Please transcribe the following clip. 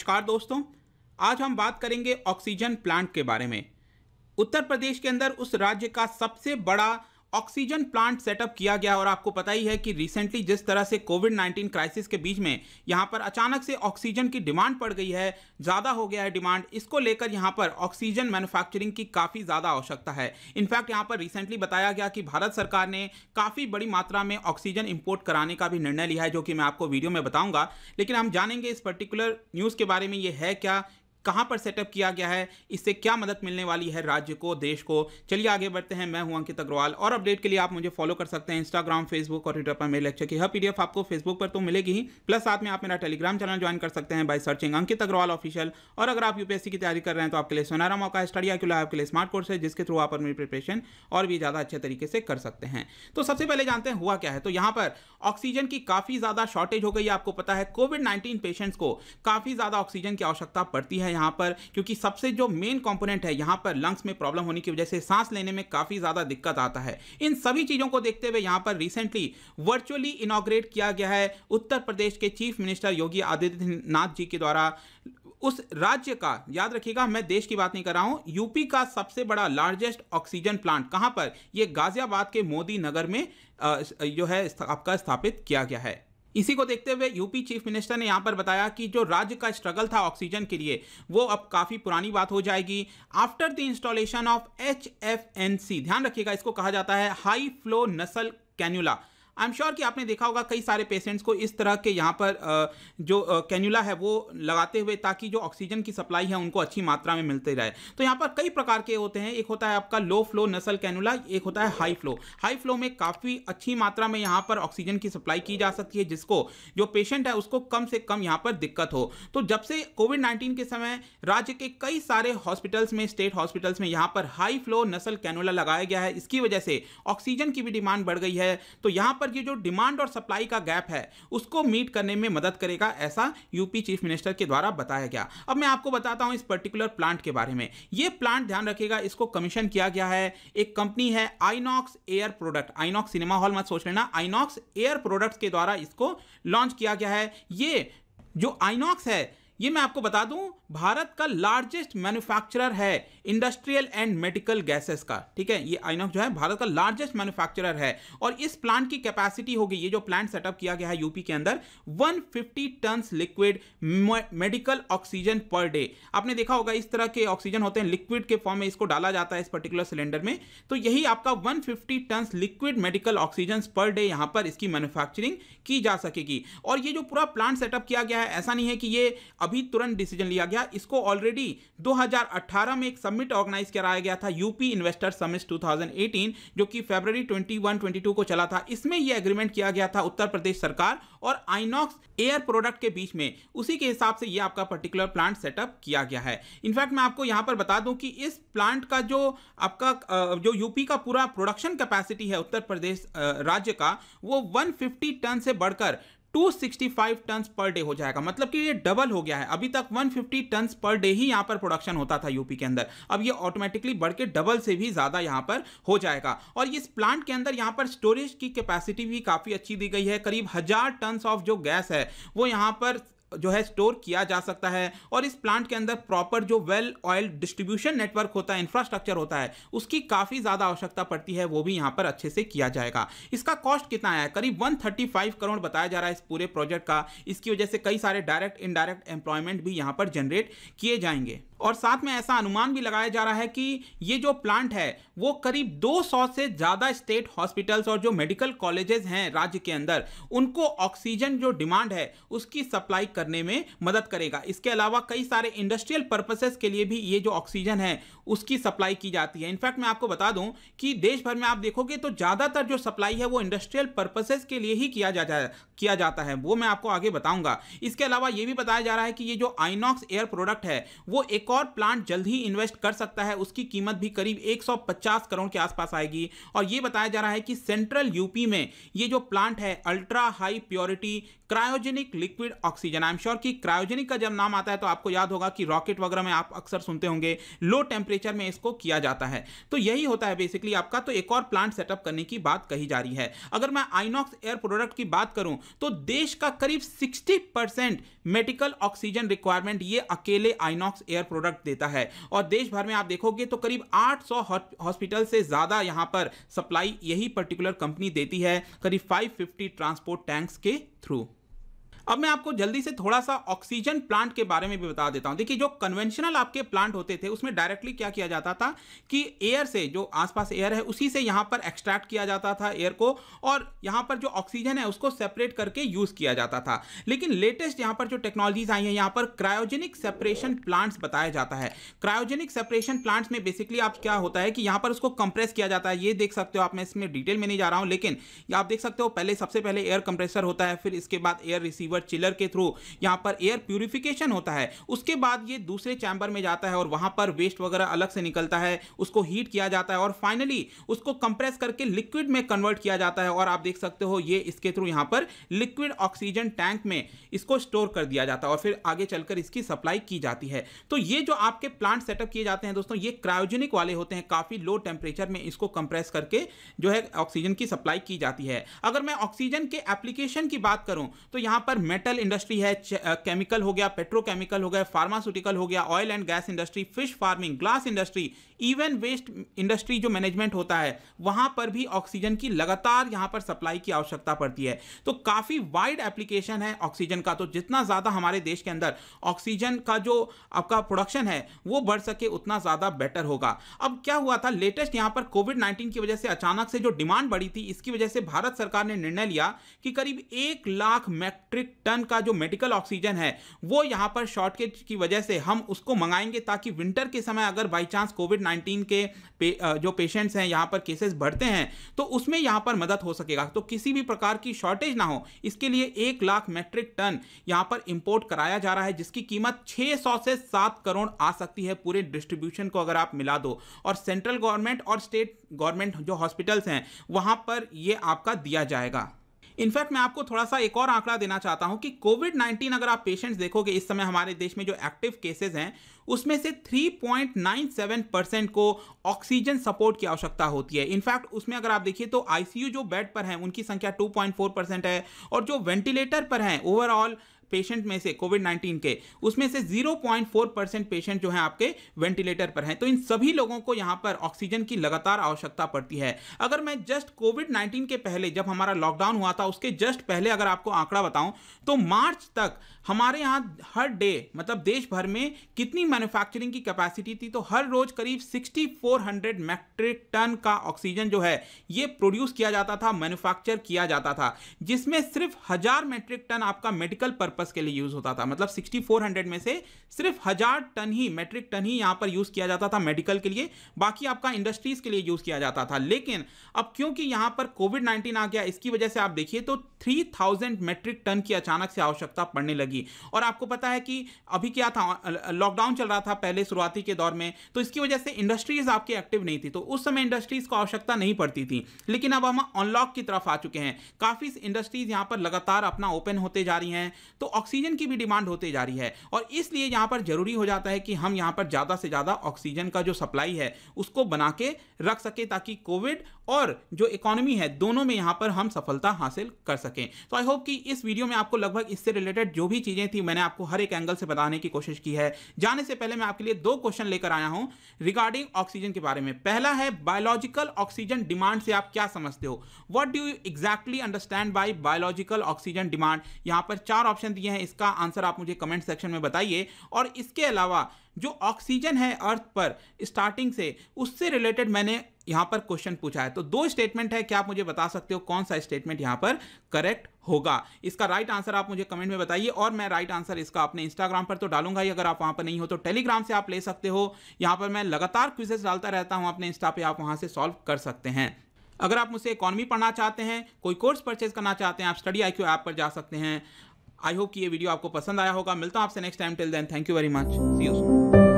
नमस्कार दोस्तों, आज हम बात करेंगे ऑक्सीजन प्लांट के बारे में। उत्तर प्रदेश के अंदर उस राज्य का सबसे बड़ा ऑक्सीजन प्लांट सेटअप किया गया और आपको पता ही है कि रिसेंटली जिस तरह से कोविड-19 क्राइसिस के बीच में यहाँ पर अचानक से ऑक्सीजन की डिमांड पड़ गई है, ज़्यादा हो गया है डिमांड। इसको लेकर यहाँ पर ऑक्सीजन मैन्युफैक्चरिंग की काफ़ी ज़्यादा आवश्यकता है। इनफैक्ट यहाँ पर रिसेंटली बताया गया कि भारत सरकार ने काफ़ी बड़ी मात्रा में ऑक्सीजन इंपोर्ट कराने का भी निर्णय लिया है, जो कि मैं आपको वीडियो में बताऊँगा। लेकिन हम जानेंगे इस पर्टिकुलर न्यूज़ के बारे में, ये है क्या, कहां पर सेटअप किया गया है, इससे क्या मदद मिलने वाली है राज्य को, देश को। चलिए आगे बढ़ते हैं। मैं हूं अंकित अग्रवाल और अपडेट के लिए आप मुझे फॉलो कर सकते हैं इंस्टाग्राम, फेसबुक और ट्विटर पर। मेरे लेक्चर की हर पीडीएफ आपको फेसबुक पर तो मिलेगी ही, प्लस साथ में आप मेरा टेलीग्राम चैनल ज्वाइन कर सकते हैं by searching Ankit Agrawal official. और अगर आप यूपीएससी की तैयारी कर रहे हैं तो आपके लिए सुनहरा मौका है। स्टडी IQ आपके लिए स्मार्ट कोर्स है, जिसके थ्रू आप अपनी प्रिपरेशन और भी ज़्यादा अच्छे तरीके से कर सकते हैं। तो सबसे पहले जानते हैं हुआ क्या है। तो यहाँ पर ऑक्सीजन की काफ़ी ज़्यादा शॉर्टेज हो गई है। आपको पता है कोविड-19 पेशेंट्स को काफ़ी ज़्यादा ऑक्सीजन की आवश्यकता पड़ती है यहाँ पर, क्योंकि सबसे जो मेन कंपोनेंट है यहाँ पर लंग्स में प्रॉब्लम होने की वजह से सांस लेने में काफ़ी ज़्यादा दिक्कत आता है। इन सभी चीज़ों को देखते हुए यहाँ पर रिसेंटली वर्चुअली इनॉग्रेट किया गया है उत्तर प्रदेश के चीफ मिनिस्टर योगी आदित्यनाथ जी के द्वारा। उस राज्य का, याद रखिएगा मैं देश की बात नहीं कर रहा हूं, यूपी का सबसे बड़ा लार्जेस्ट ऑक्सीजन प्लांट कहां पर, यह गाजियाबाद के मोदी नगर में जो है आपका स्थापित किया गया है। इसी को देखते हुए यूपी चीफ मिनिस्टर ने यहां पर बताया कि जो राज्य का स्ट्रगल था ऑक्सीजन के लिए, वो अब काफ़ी पुरानी बात हो जाएगी after the installation of HFNC। ध्यान रखिएगा, इसको कहा जाता है हाई फ्लो नसल कैन्यूला। आई एम श्योर कि आपने देखा होगा कई सारे पेशेंट्स को इस तरह के यहाँ पर जो कैन्यूला है वो लगाते हुए, ताकि जो ऑक्सीजन की सप्लाई है उनको अच्छी मात्रा में मिलते रहे। तो यहाँ पर कई प्रकार के होते हैं। एक होता है आपका लो फ्लो नसल कैन्यूला, एक होता है हाई फ्लो। हाई फ्लो में काफ़ी अच्छी मात्रा में यहाँ पर ऑक्सीजन की सप्लाई की जा सकती है, जिसको जो पेशेंट है उसको कम से कम यहाँ पर दिक्कत हो। तो जब से कोविड-19 के समय राज्य के कई सारे हॉस्पिटल्स में, स्टेट हॉस्पिटल्स में यहाँ पर हाई फ्लो नसल कैन्यूला लगाया गया है, इसकी वजह से ऑक्सीजन की भी डिमांड बढ़ गई है। तो यहाँ पर ये जो डिमांड और सप्लाई का गैप है उसको मीट करने में मदद करेगा, ऐसा यूपी चीफ मिनिस्टर के द्वारा बताया गया। अब मैं आपको बताता हूं इस पर्टिकुलर प्लांट के बारे में। यह प्लांट, ध्यान रखिएगा, इसको कमीशन किया गया है, एक कंपनी है INOX air product. INOX cinema hall मत सोच लेना, आइनॉक्स एयर प्रोडक्ट्स के द्वारा इसको लॉन्च किया गया है। ये जो आइनॉक्स है, ये मैं आपको बता दूं भारत का लार्जेस्ट मैन्युफैक्चरर है इंडस्ट्रियल एंड मेडिकल गैसेस का। ठीक है, ये आइनॉक्स जो है भारत का लार्जेस्ट मैन्युफैक्चरर है और इस प्लांट की कैपेसिटी होगी, ये जो प्लांट सेटअप किया गया है यूपी के अंदर, 150 ton liquid medical oxygen per day. आपने देखा होगा इस तरह के ऑक्सीजन होते हैं, लिक्विड के फॉर्म में इसको डाला जाता है इस पर्टिकुलर सिलेंडर में। तो यही आपका 150 ton liquid medical oxygen per day यहाँ पर इसकी मैन्युफैक्चरिंग की जा सकेगी। और ये जो पूरा प्लांट सेटअप किया गया है, ऐसा नहीं है कि ये अभी तुरंत डिसीजन लिया गया, इसको ऑलरेडी 2018 में एक समिट ऑर्गेनाइज कराया गया था, यूपी इन्वेस्टर समिट 2018, जो कि फरवरी 21-22 को चला था। इसमें यह एग्रीमेंट किया गया था उत्तर प्रदेश सरकार और आइनॉक्स एयर प्रोडक्ट के बीच में। उसी के हिसाब से यह आपका पर्टिकुलर प्लांट सेटअप किया गया है। इनफैक्ट मैं आपको यहां पर बता दूं कि इस प्लांट का जो आपका जो यूपी का पूरा प्रोडक्शन कैपेसिटी है उत्तर प्रदेश राज्य का, वो 150 टन से बढ़कर 265 टन पर डे हो जाएगा। मतलब कि ये डबल हो गया है। अभी तक 150 टन पर डे ही यहां पर प्रोडक्शन होता था यूपी के अंदर, अब ये ऑटोमेटिकली बढ़ के डबल से भी ज्यादा यहां पर हो जाएगा। और इस प्लांट के अंदर यहां पर स्टोरेज की कैपेसिटी भी काफी अच्छी दी गई है। करीब 1000 टन ऑफ जो गैस है वो यहां पर जो है स्टोर किया जा सकता है। और इस प्लांट के अंदर प्रॉपर जो वेल ऑयल डिस्ट्रीब्यूशन नेटवर्क होता है, इंफ्रास्ट्रक्चर होता है, उसकी काफ़ी ज़्यादा आवश्यकता पड़ती है, वो भी यहाँ पर अच्छे से किया जाएगा। इसका कॉस्ट कितना आया है? करीब 135 करोड़ बताया जा रहा है इस पूरे प्रोजेक्ट का। इसकी वजह से कई सारे डायरेक्ट इनडायरेक्ट एम्प्लॉयमेंट भी यहाँ पर जनरेट किए जाएंगे। और साथ में ऐसा अनुमान भी लगाया जा रहा है कि ये जो प्लांट है वो करीब 200 से ज़्यादा स्टेट हॉस्पिटल्स और जो मेडिकल कॉलेजेस हैं राज्य के अंदर, उनको ऑक्सीजन जो डिमांड है उसकी सप्लाई करने में मदद करेगा। इसके अलावा कई सारे इंडस्ट्रियल पर्पसेस के लिए भी ये जो ऑक्सीजन है उसकी सप्लाई की जाती है। इनफैक्ट मैं आपको बता दूं कि देश भर में आप देखोगे तो ज़्यादातर जो सप्लाई है वो इंडस्ट्रियल पर्पसेस के लिए ही किया जाता है, वो मैं आपको आगे बताऊंगा। इसके अलावा ये भी बताया जा रहा है कि ये जो आइनॉक्स एयर प्रोडक्ट है वो एक और प्लांट जल्द ही इन्वेस्ट कर सकता है, उसकी कीमत भी करीब 150 करोड़ के आसपास आएगी। और ये बताया जा रहा है कि सेंट्रल यूपी में ये जो प्लांट है ultra high purity cryogenic liquid oxygen. I am sure कि क्रायोजेनिक का जब नाम आता है तो आपको याद होगा कि रॉकेट वगैरह में आप अक्सर सुनते होंगे लो टेम्परेचर में इसको किया जाता है। तो यही होता है बेसिकली आपका। तो एक और प्लांट सेटअप करने की बात कही जा रही है। अगर मैं आइनॉक्स एयर प्रोडक्ट की बात करूं तो देश का करीब 60% मेडिकल ऑक्सीजन रिक्वायरमेंट ये अकेले आइनॉक्स एयर प्रोडक्ट देता है। और देश भर में आप देखोगे तो करीब 800 हॉस्पिटल से ज्यादा यहां पर सप्लाई यही पर्टिकुलर कंपनी देती है, करीब 550 ट्रांसपोर्ट टैंक्स के थ्रू। अब मैं आपको जल्दी से थोड़ा सा ऑक्सीजन प्लांट के बारे में भी बता देता हूं। देखिए, जो कन्वेंशनल आपके प्लांट होते थे उसमें डायरेक्टली क्या किया जाता था कि एयर से, जो आसपास एयर है उसी से यहां पर एक्सट्रैक्ट किया जाता था एयर को, और यहां पर जो ऑक्सीजन है उसको सेपरेट करके यूज किया जाता था। लेकिन लेटेस्ट यहां पर जो टेक्नोलॉजीज आई हैं, यहां पर क्रायोजेनिक सेपरेशन प्लांट्स बताया जाता है। क्रायोजेनिक सेपरेशन प्लांट्स में बेसिकली आप क्या होता है कि यहां पर उसको कंप्रेस किया जाता है। ये देख सकते हो आप, मैं इसमें डिटेल में नहीं जा रहा हूं, लेकिन आप देख सकते हो पहले सबसे पहले एयर कंप्रेसर होता है, फिर इसके बाद एयर रिसीवर चिलर के थ्रू यहां पर एयर प्यूरिफिकेशन होता है। उसके बाद ये दूसरे चैम्बर में जाता है और वहां पर वेस्ट वगैरह अलग से निकलता है, उसको हीट किया जाता है और फाइनली उसको कंप्रेस करके लिक्विड में कन्वर्ट किया जाता है। और आप देख सकते हो ये इसके थ्रू यहां पर लिक्विड ऑक्सीजन टैंक में इसको स्टोर कर दिया जाता है और फिर आगे चलकर इसकी सप्लाई की जाती है। तो ये जो आपके प्लांट सेटअप किए जाते हैं दोस्तों, ये क्रायोजेनिक वाले होते हैं। काफी लो टेम्परेचर में इसको कंप्रेस करके जो है ऑक्सीजन की सप्लाई की जाती है। अगर मैं ऑक्सीजन के एप्लीकेशन की बात करूं तो यहां पर मेटल इंडस्ट्री है, केमिकल हो गया, पेट्रोकेमिकल हो गया, फार्मास्यूटिकल हो गया, oil and gas industry, fish farming, glass industry, even waste industry जो मैनेजमेंट होता है वहां पर भी ऑक्सीजन की लगातार यहां पर सप्लाई की आवश्यकता पड़ती है। तो काफी वाइड एप्लीकेशन है ऑक्सीजन का। तो जितना ज्यादा हमारे देश के अंदर ऑक्सीजन का जो आपका प्रोडक्शन है वो बढ़ सके उतना ज्यादा बेटर होगा। अब क्या हुआ था, लेटेस्ट यहां पर कोविड-19 की वजह से अचानक से जो डिमांड बढ़ी थी, इसकी वजह से भारत सरकार ने निर्णय लिया कि करीब 1 लाख मैट्रिक टन का जो मेडिकल ऑक्सीजन है वो यहां पर शॉर्टेज की वजह से हम उसको मंगाएंगे, ताकि विंटर के समय अगर बाई चांस कोविड-19 के जो पेशेंट्स हैं यहां पर केसेस बढ़ते हैं तो उसमें यहां पर मदद हो सकेगा। तो किसी भी प्रकार की शॉर्टेज ना हो, इसके लिए 1 लाख मैट्रिक टन यहां पर इंपोर्ट कराया जा रहा है, जिसकी कीमत 600 से 7 करोड़ आ सकती है पूरे डिस्ट्रीब्यूशन को अगर आप मिला दो। और सेंट्रल गवर्नमेंट और स्टेट गवर्नमेंट जो हॉस्पिटल्स हैं वहां पर यह आपका दिया जाएगा। इनफैक्ट मैं आपको थोड़ा सा एक और आंकड़ा देना चाहता हूं कि कोविड-19 अगर आप पेशेंट्स देखोगे इस समय हमारे देश में जो एक्टिव केसेस हैं उसमें से 3.97% को ऑक्सीजन सपोर्ट की आवश्यकता होती है। इनफैक्ट उसमें अगर आप देखिए तो आईसीयू जो बेड पर हैं उनकी संख्या 2.4% है और जो वेंटिलेटर पर हैं ओवरऑल पेशेंट में से कोविड-19 के उसमें से 0.4% पेशेंट जो हैं आपके वेंटिलेटर पर हैं। तो इन सभी लोगों को यहां पर ऑक्सीजन की लगातार आवश्यकता पड़ती है। अगर मैं जस्ट कोविड-19 के पहले जब हमारा लॉकडाउन हुआ था उसके जस्ट पहले अगर आपको आंकड़ा बताऊं तो मार्च तक हमारे यहां हर डे मतलब देश भर में कितनी मैन्युफैक्चरिंग की कैपेसिटी थी, तो हर रोज करीब 6400 मैट्रिक टन का ऑक्सीजन जो है ये प्रोड्यूस किया जाता था, मैन्युफैक्चर किया जाता था, जिसमें सिर्फ 1000 मैट्रिक टन आपका मेडिकल पर्पस के लिए यूज होता था। मतलब 6400 में से सिर्फ 1000 टन ही मैट्रिक टन ही यहां पर यूज किया जाता था मेडिकल के लिए, बाकी आपका इंडस्ट्रीज के लिए यूज किया जाता था। लेकिन अब क्योंकि यहां पर कोविड-19 आ गया, इसकी वजह से आप देखिए तो 3000 मैट्रिक टन की अचानक से आवश्यकता पड़ने लगी। और आपको पता है कि अभी क्या था, लॉकडाउन चल रहा था पहले शुरुआती के दौर में, तो इसकी वजह से इंडस्ट्रीज आपकी एक्टिव नहीं थी, तो उस समय इंडस्ट्रीज को आवश्यकता नहीं पड़ती थी। लेकिन अब हम अनलॉक की तरफ आ चुके हैं, काफी इंडस्ट्रीज यहां पर लगातार अपना ओपन होते जा रही हैं, तो ऑक्सीजन की भी डिमांड होते जा रही है और इसलिए यहां पर जरूरी हो जाता है कि हम यहां पर ज्यादा से ज्यादा ऑक्सीजन का जो सप्लाई है उसको बना के रख सके, ताकि कोविड और जो इकोनॉमी है दोनों में यहां पर हम सफलता हासिल कर सकें। तो आई होप कि इस वीडियो में आपको लगभग इससे रिलेटेड जो भी चीजें थी मैंने आपको हर एक एंगल से बताने की कोशिश की है। जाने से पहले मैं आपके लिए 2 क्वेश्चन लेकर आया हूं रिगार्डिंग ऑक्सीजन के बारे में। पहला है बायोलॉजिकल ऑक्सीजन डिमांड से आप क्या समझते हो, what do you exactly understand by biological oxygen demand. यहां पर 4 ऑप्शन दिए हैं, इसका आंसर आप मुझे कमेंट सेक्शन में बताइए। और इसके अलावा जो ऑक्सीजन है अर्थ पर स्टार्टिंग से, उससे रिलेटेड मैंने यहां पर क्वेश्चन पूछा है। तो 2 स्टेटमेंट है, क्या आप मुझे बता सकते हो कौन सा स्टेटमेंट यहां पर करेक्ट होगा। इसका राइट आंसर आप मुझे कमेंट में बताइए और मैं राइट आंसर इसका अपने इंस्टाग्राम पर तो डालूंगा ही, अगर आप वहां पर नहीं हो तो टेलीग्राम से आप ले सकते हो। यहां पर मैं लगातार क्विजेस डालता रहता हूं अपने इंस्टा पे, आप वहां से सॉल्व कर सकते हैं। अगर आप मुझसे इकोनॉमी पढ़ना चाहते हैं, कोई कोर्स परचेज करना चाहते हैं, आप स्टडी IQ ऐप पर जा सकते हैं। आई होप कि ये वीडियो आपको पसंद आया होगा। मिलता हूं आपसे next time, till then thank you very much, see you soon.